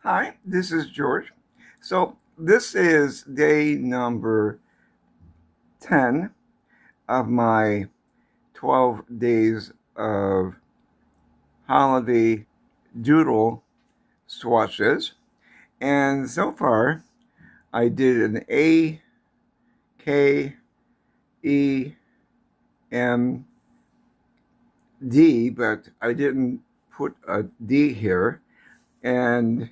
Hi, this is George. So this is day number 10 of my 12 days of holiday doodle swatches. And so far, I did an A, K, E, M, D, but I didn't put a D here, and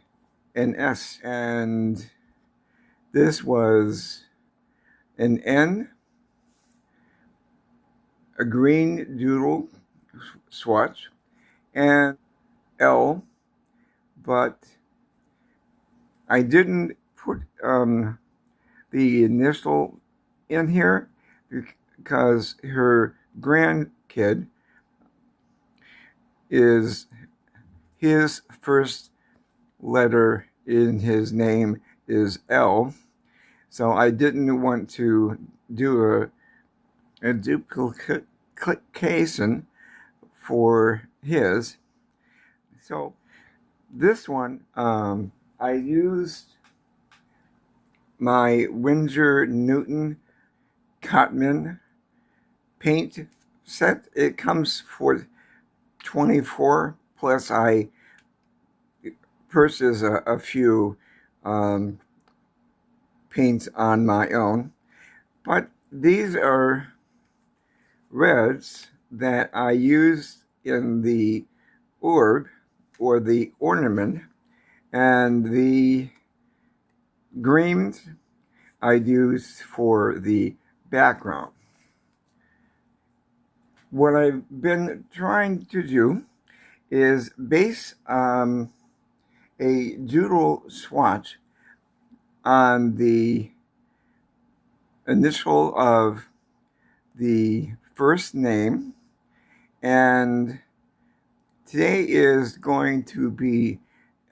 an S. And this was an N, a green doodle swatch, and L, but I didn't put the initial in here because her grandkid is his first letter in his name is L, so I didn't want to do a duplication for his. So this one, I used my Winsor Newton Cotman paint set. It comes for $24, plus I purchased a few paints on my own. But these are reds that I used in the orb or the ornament, and the greens I used for the background. What I've been trying to do is base a doodle swatch on the initial of the first name, and today is going to be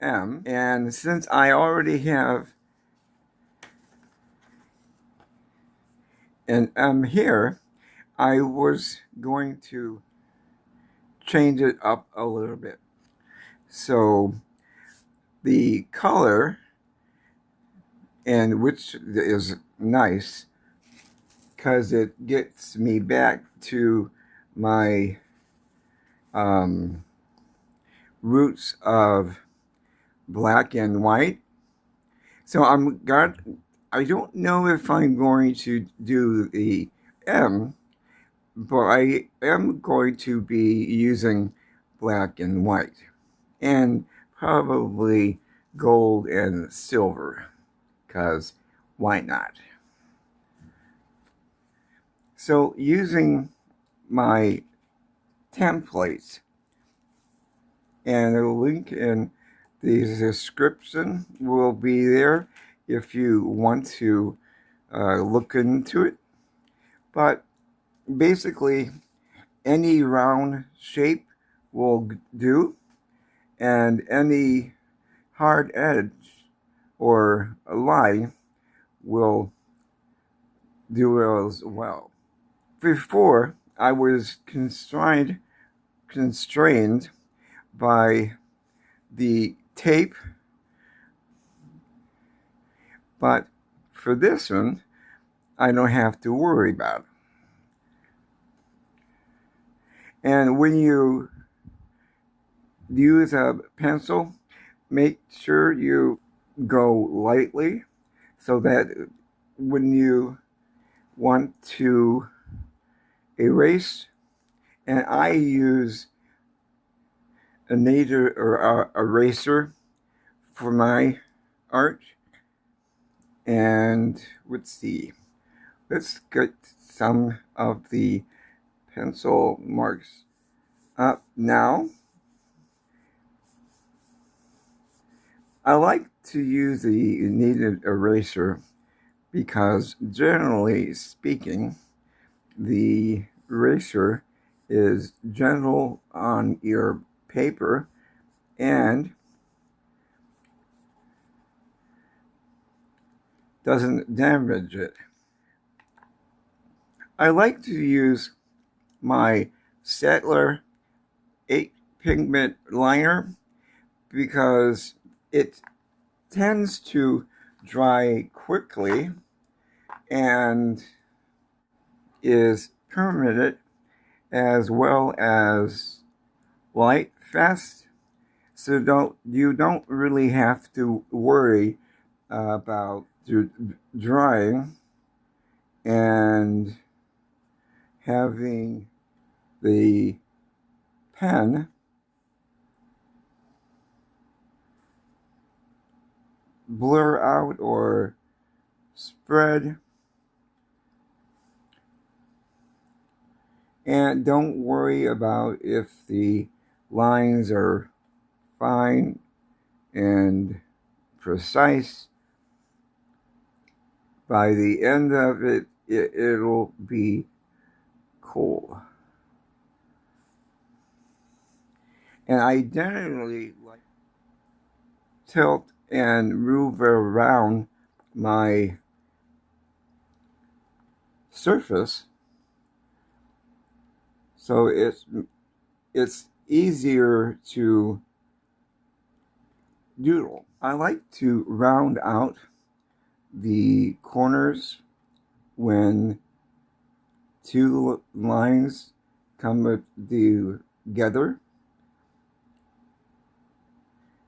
M, and since I already have an M here, I was going to change it up a little bit. So the color, and which is nice because it gets me back to my roots of black and white. So I don't know if I'm going to do the M, but I am going to be using black and white, and probably gold and silver, because why not? So using my templates, and a link in the description will be there if you want to look into it. But basically, any round shape will do, and any hard edge or a line will do as well. Before, I was constrained by the tape, but for this one, I don't have to worry about it. And when you use a pencil, make sure you go lightly so that when you want to erase, and I use a native or eraser for my art. And let's see, let's get some of the pencil marks up now. I like to use the kneaded eraser because, generally speaking, the eraser is gentle on your paper and doesn't damage it. I like to use my Staedtler 8 pigment liner because it tends to dry quickly and is permanent, as well as light, fast. So you don't really have to worry about drying and having the pen blur out or spread. And don't worry about if the lines are fine and precise. By the end of it, it'll be cool. And I generally like tilt and move around my surface so it's easier to doodle. I like to round out the corners when two lines come together.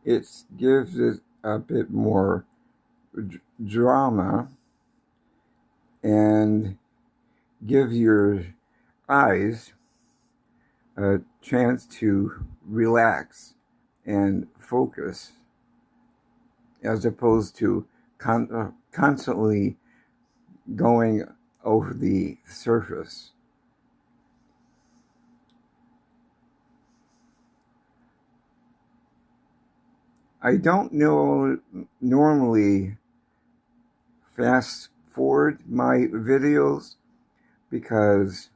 It gives it a bit more drama and gives your eyes a chance to relax and focus, as opposed to constantly going over the surface. I don't normally fast forward my videos because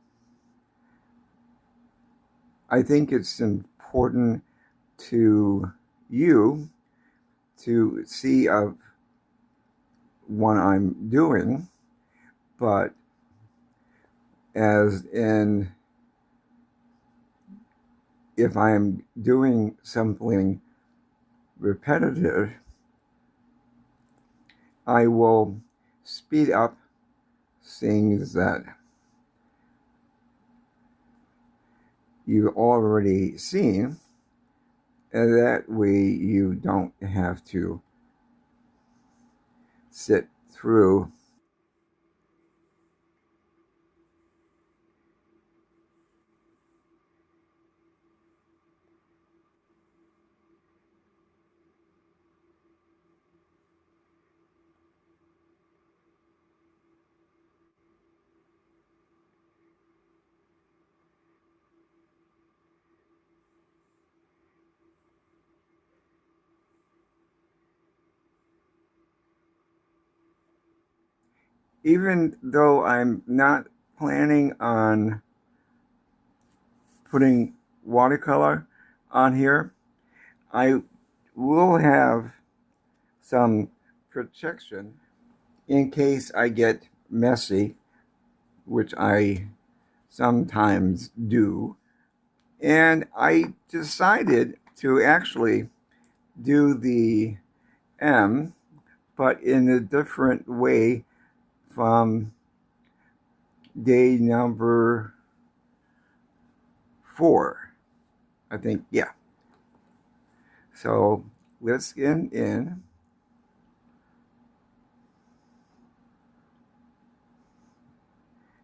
I think it's important to you to see what I'm doing, but as in, if I'm doing something repetitive, I will speed up things that you've already seen, and that way you don't have to sit through even though I'm not planning on putting watercolor on here, I will have some protection in case I get messy, which I sometimes do. And I decided to actually do the M, but in a different way from day number 4, I think. Yeah. So let's get in.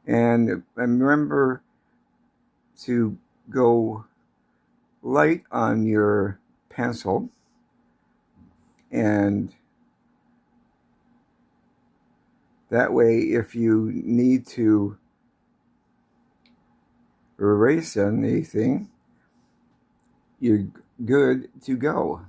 And remember to go light on your pencil, and that way if you need to erase anything, you're good to go.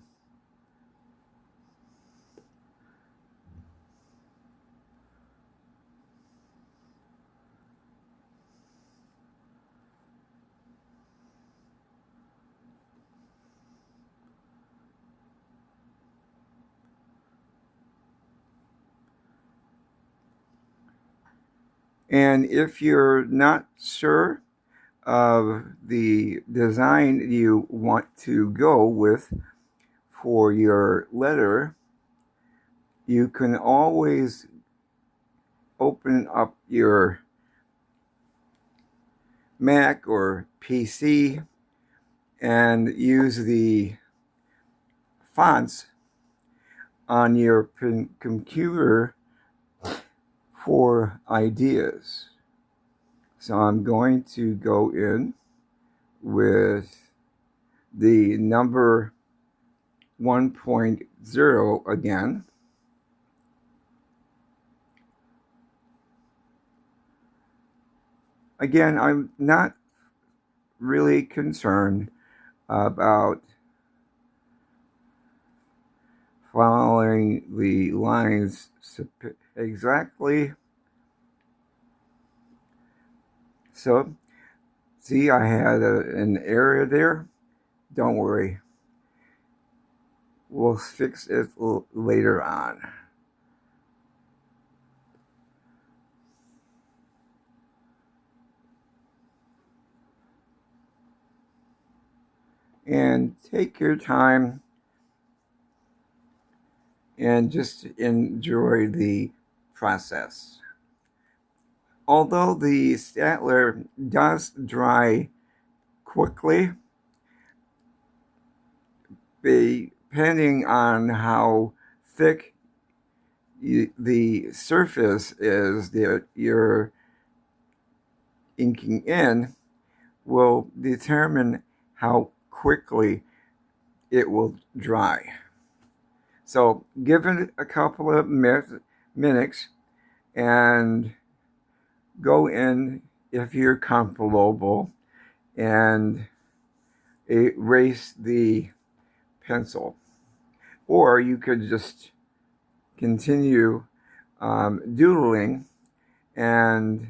And if you're not sure of the design you want to go with for your letter, you can always open up your Mac or PC and use the fonts on your computer for ideas. So I'm going to go in with the number 1.0 again. Again, I'm not really concerned about following the lines exactly. So, see, I had an area there. Don't worry. We'll fix it later on. And take your time and just enjoy the process. Although the Statler does dry quickly, depending on how thick the surface is that you're inking in, will determine how quickly it will dry. So give it a couple of minutes and go in if you're comfortable and erase the pencil. Or you could just continue doodling and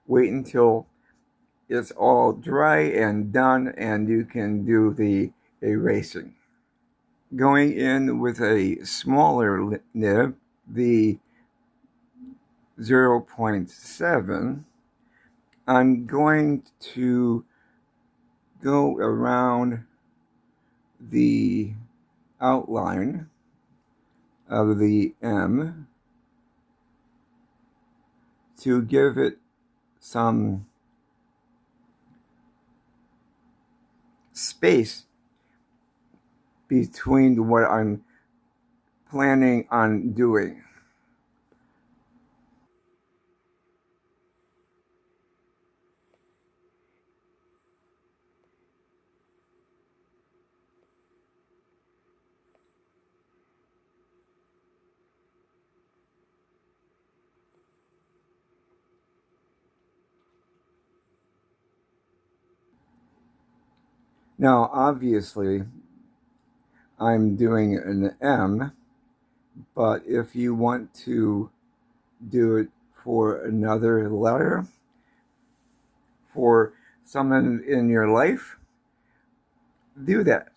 wait until it's all dry and done and you can do the erasing. Going in with a smaller nib, the 0.7, I'm going to go around the outline of the M to give it some space between what I'm planning on doing. Now, obviously, I'm doing an M, but if you want to do it for another letter, for someone in your life, do that.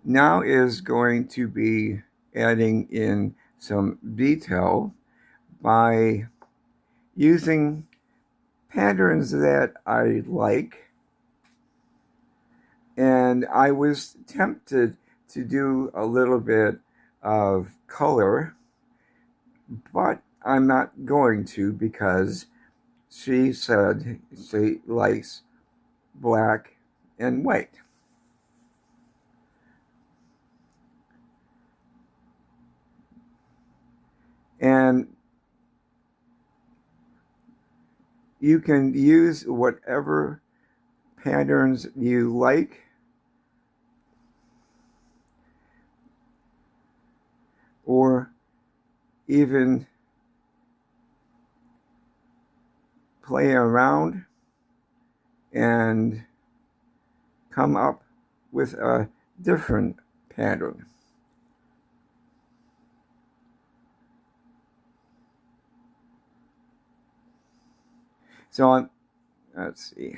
Now is going to be adding in some detail by using patterns that I like. And I was tempted to do a little bit of color, but I'm not going to because she said she likes black and white. And you can use whatever patterns you like. Or even play around and come up with a different pattern. So let's see.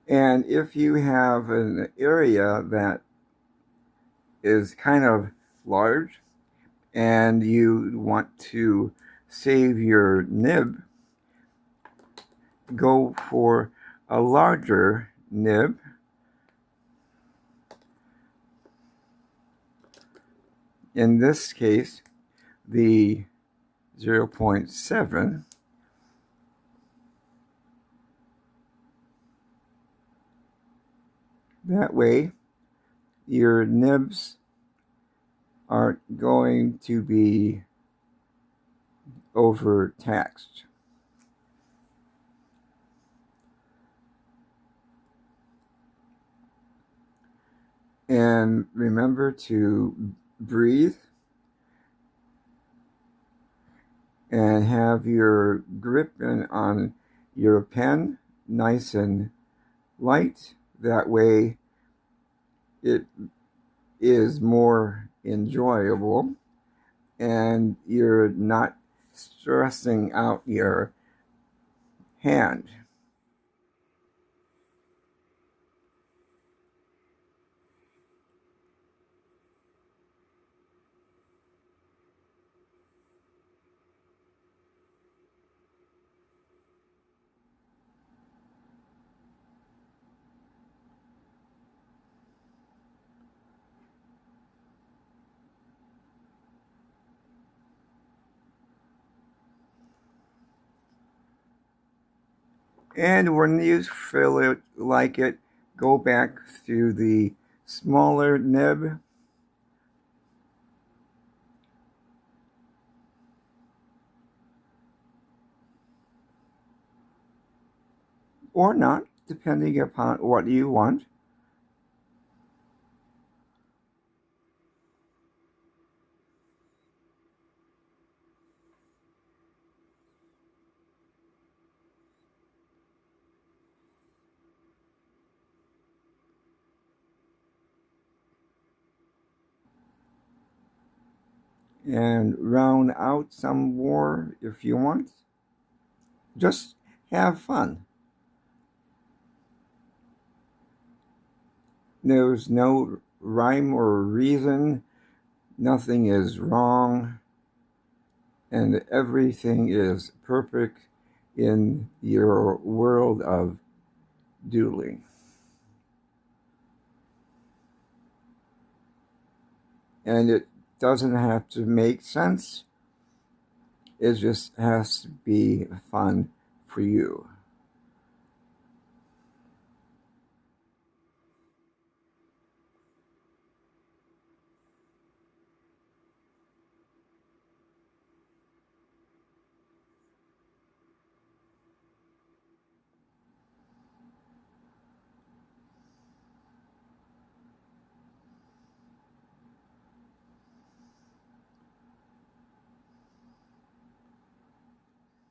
And if you have an area that is kind of large and you want to save your nib, go for a larger nib. In this case, the 0.7. That way, your nibs aren't going to be overtaxed. And remember to breathe and have your grip on your pen nice and light. That way it is more enjoyable and you're not stressing out your hand. And when you feel it like it, go back to the smaller nib or not, depending upon what you want. And round out some more if you want. Just have fun. There's no rhyme or reason. Nothing is wrong. And everything is perfect in your world of doodling. And it doesn't have to make sense. It just has to be fun for you.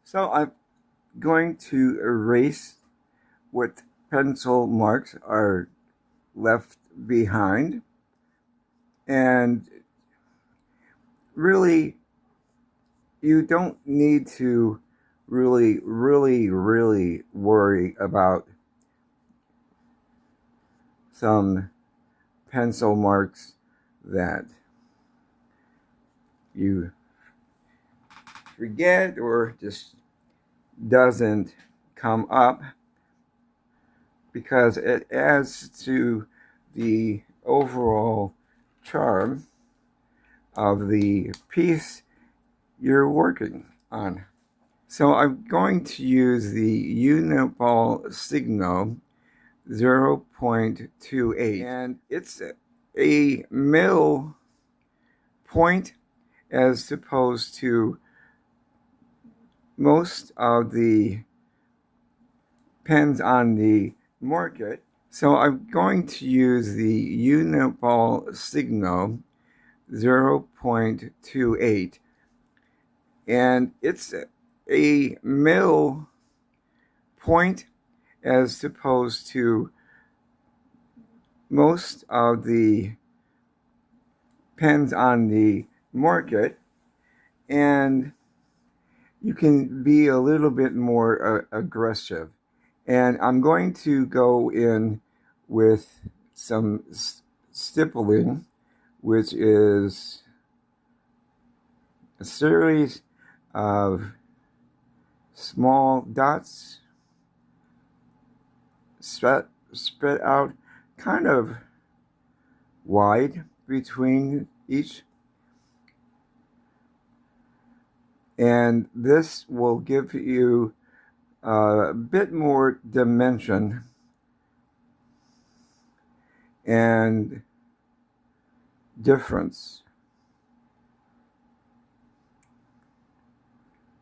So I'm going to erase what pencil marks are left behind. And really, you don't need to really worry about some pencil marks that you forget or just doesn't come up, because it adds to the overall charm of the piece you're working on. So I'm going to use the Uniball Signal 0.28, and it's a middle point as opposed to most of the pens on the market. So I'm going to use the Uniball Signal 0.28, and it's a middle point as opposed to most of the pens on the market, and you can be a little bit more aggressive And I'm going to go in with some stippling, which is a series of small dots spread out kind of wide between each. And this will give you a bit more dimension and difference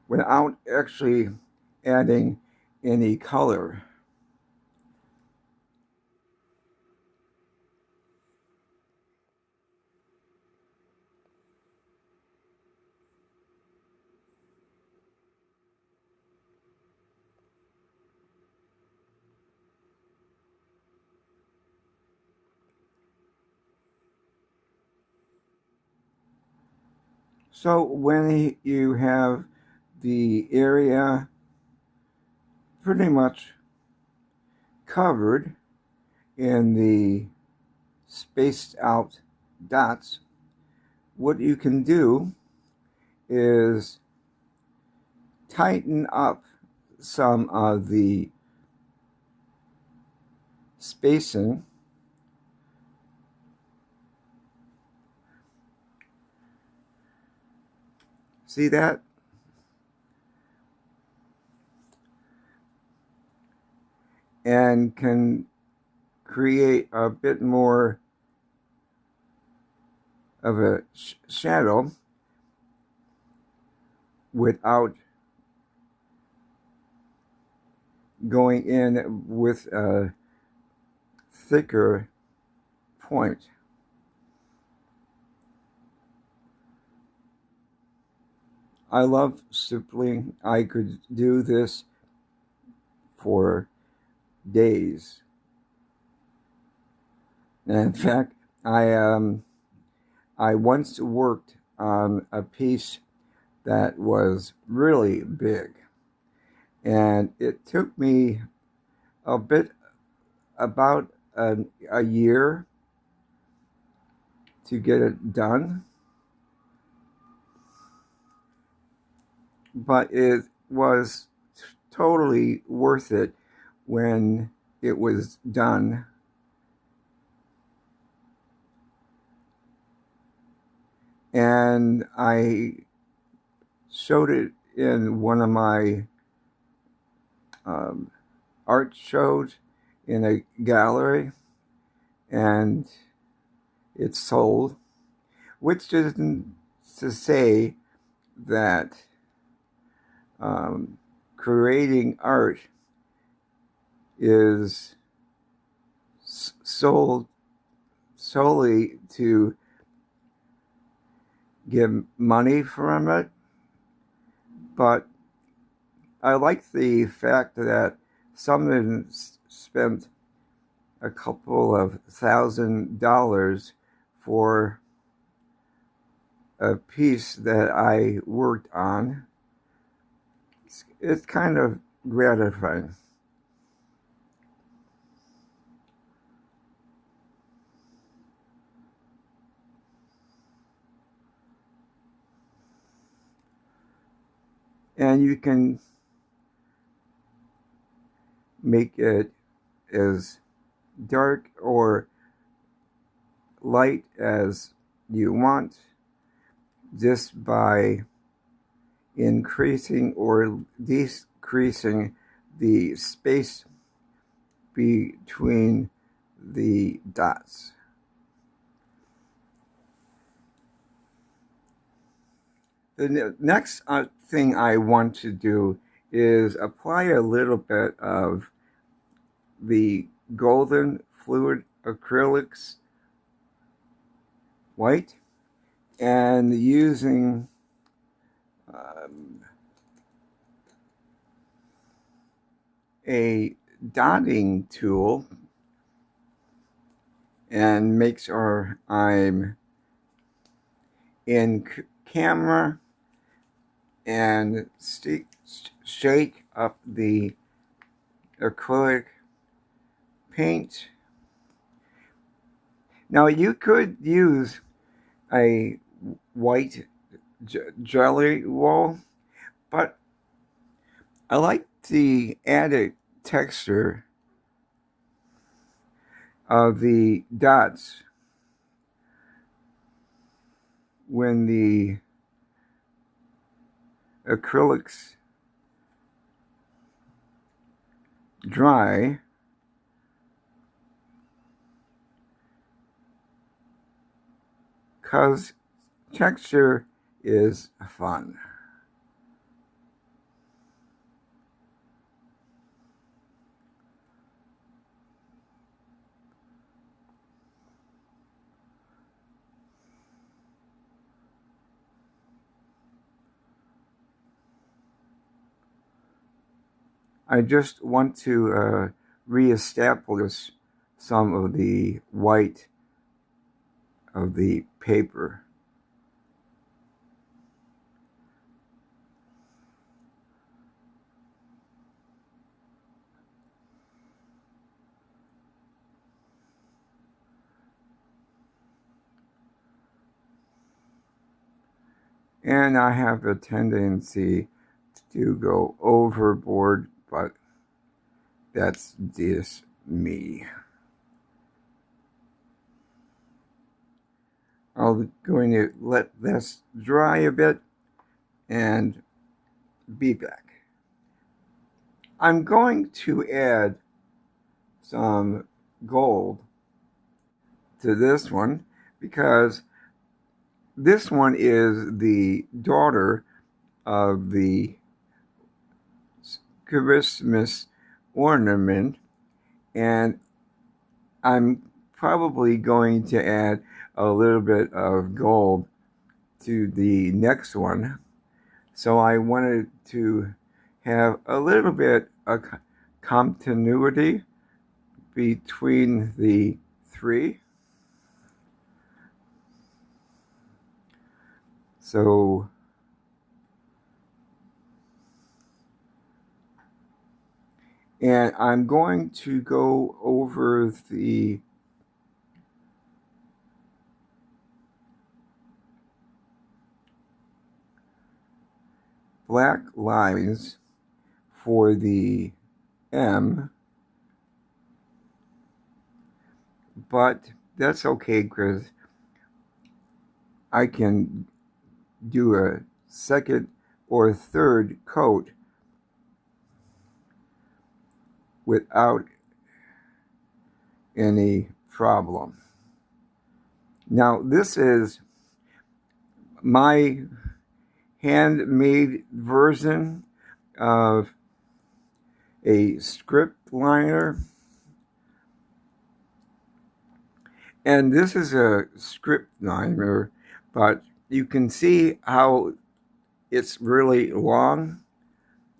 without actually adding any color. So when you have the area pretty much covered in the spaced out dots, what you can do is tighten up some of the spacing See that? And can create a bit more of a shadow without going in with a thicker point. I love stippling. I could do this for days. And in fact, I once worked on a piece that was really big, and it took me about a year to get it done, but it was totally worth it when it was done. And I showed it in one of my art shows in a gallery, and it sold, which isn't to say that creating art is sold solely to get money from it, but I like the fact that someone spent a couple of $1,000 for a piece that I worked on. It's kind of gratifying. And you can make it as dark or light as you want just by increasing or decreasing the space between the dots. The next thing I want to do is apply a little bit of the golden fluid acrylics white, and using a dotting tool, and make sure I'm in camera and shake up the acrylic paint. Now you could use a white jelly roll, but I like the added texture of the dots when the acrylics dry, because texture is fun. I just want to reestablish some of the white of the paper. And I have a tendency to go overboard, but that's just me. I'm going to let this dry a bit and be back. I'm going to add some gold to this one because this one is the daughter of the Christmas ornament, and I'm probably going to add a little bit of gold to the next one. So I wanted to have a little bit of continuity between the three. So and I'm going to go over the black lines for the M, but that's okay because I can do a second or third coat without any problem. Now this is my handmade version of a script liner, and this is a script liner, but you can see how it's really long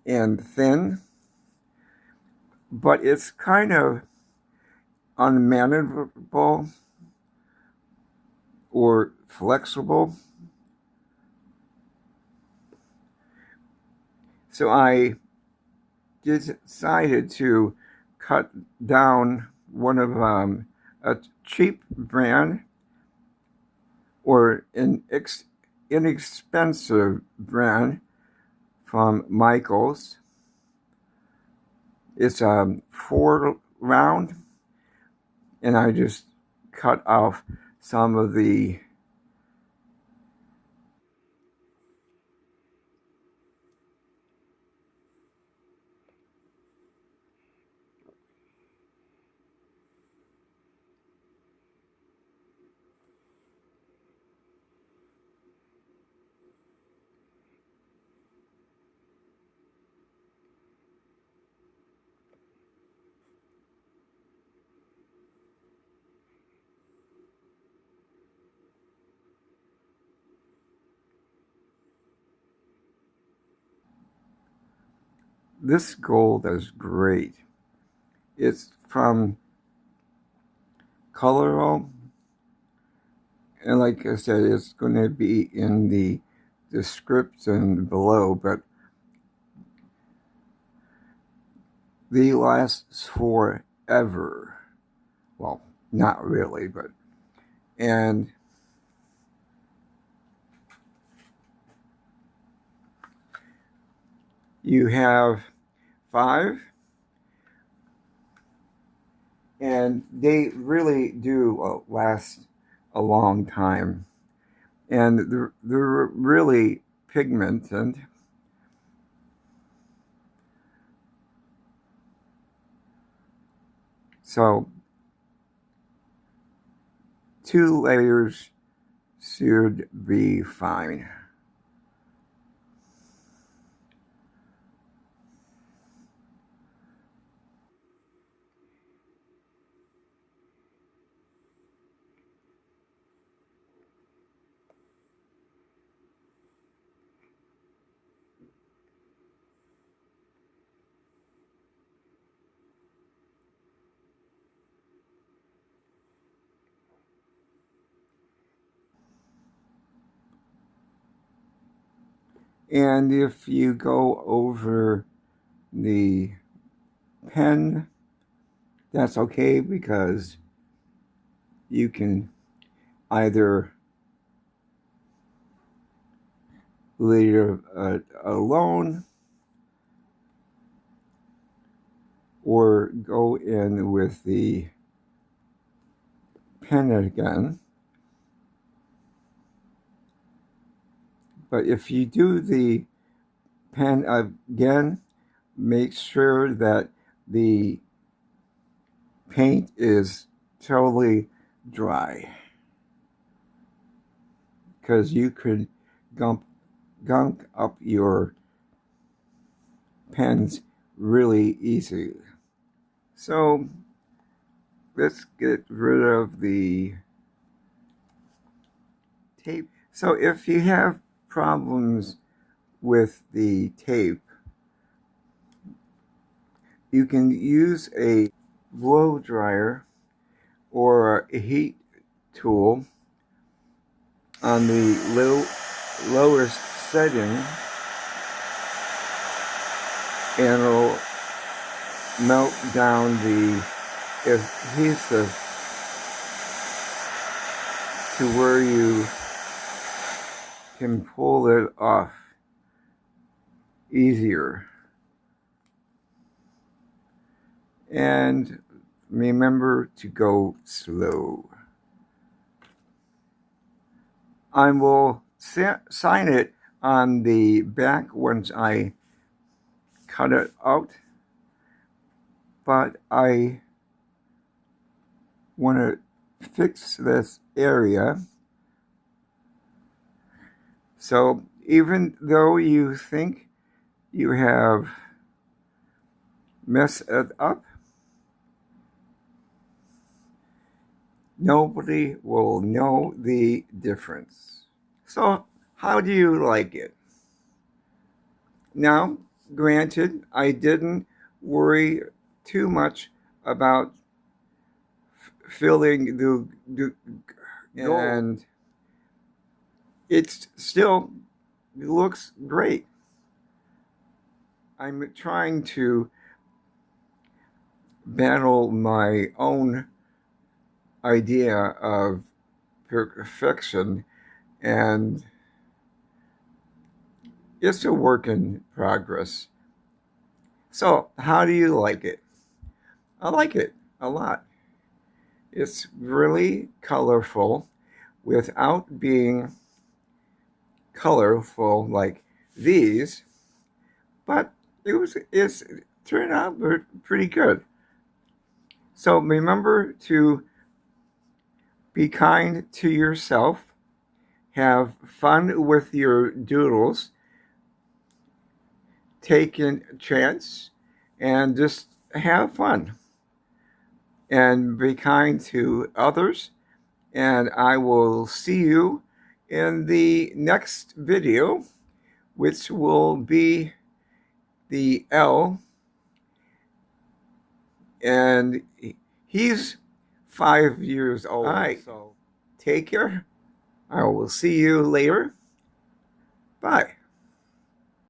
and thin, but it's kind of unmanageable or flexible. So I decided to cut down one of a cheap brand or an inexpensive brand from Michaels. It's 4 round, and I just cut off some of the this gold is great. It's from Colorado, and like I said, it's going to be in the description below, but they last forever. Well, not really, but, and you have 5, and they really do last a long time, and they're really pigmented. So 2 layers should be fine. And if you go over the pen, that's okay, because you can either leave it alone or go in with the pen again. But if you do the pen again, make sure that the paint is totally dry, because you could gunk up your pens really easy. So let's get rid of the tape. So if you have problems with the tape, you can use a blow dryer or a heat tool on the lowest setting, and it'll melt down the adhesive to where you can pull it off easier. And remember to go slow. I will sign it on the back once I cut it out, but I want to fix this area. So even though you think you have messed it up, nobody will know the difference. So how do you like it? Now, granted, I didn't worry too much about filling the and it still looks great. I'm trying to battle my own idea of perfection, and it's a work in progress. So, how do you like it? I like it a lot. It's really colorful without being colorful like these, but it's turned out pretty good. So remember to be kind to yourself, have fun with your doodles, take a chance, and just have fun. And be kind to others. And I will see you in the next video, which will be the L. And he's 5 years old. All right, so take care. I will see you later. Bye.